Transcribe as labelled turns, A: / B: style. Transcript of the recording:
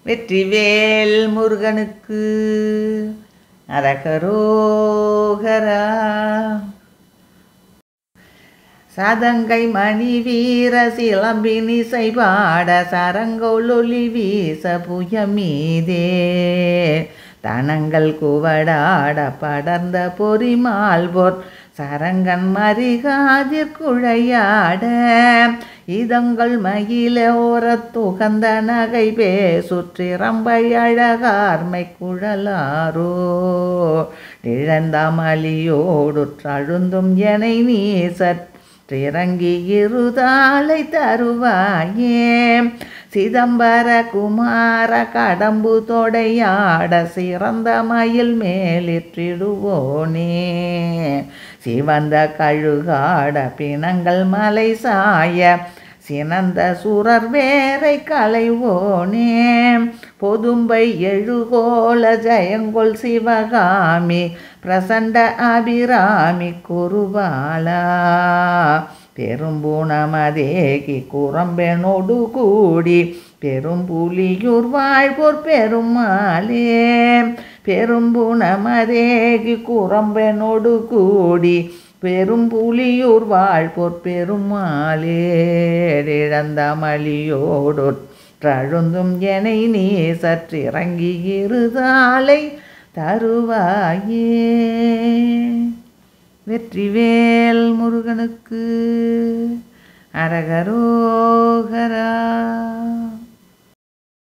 A: வெற்றிவேல் முருகனுக்கு அரகரோகரா. சதங்கை மணி வீர சிலம்பினிசை பாட சரங்கொலொலி வீச புயமீதே தனங்கள் குவடாட படர்ந்த பொறிமால் போர் சரங்கன் மறிகாதிர் குழையாட இதங்கள் மகிழ ஓரத்துகந்த நகை பேசுற்றிரம்பை அழகார்மை குழலாரோ இழந்தமலியோடுற்றழுந்தும் எனை நீ சற்றிறங்கி இருதாளை தருவாயே சிதம்பர குமார கடம்பு தொடையாட சிறந்த மயில் மேலிற்றிடுவோனே சிவந்த கழுகாட பிணங்கள் மலை சாய சினந்த சுரர் வேரை களைவோனே பொதும்பை எழுகோல ஜெயங்கொள் சிவகாமி பிரசண்ட அபிராமி குருபாலா பெரும்பூணமதேகி குரம்பெனோடு கூடி பெரும்புலியூர் வாழ்போர் பெருமாளே பெரும்பூணமதேகி குரம்பெனோடு கூடி பெரும்புலியூர் வாழ்போர் பெருமாளே இழந்தமலியோடு ழுந்தும் எனை நீ சற்றிறங்கி இருதாளை தருவாயே. வெற்றிவேல் முருகனுக்கு அரகரோகரா.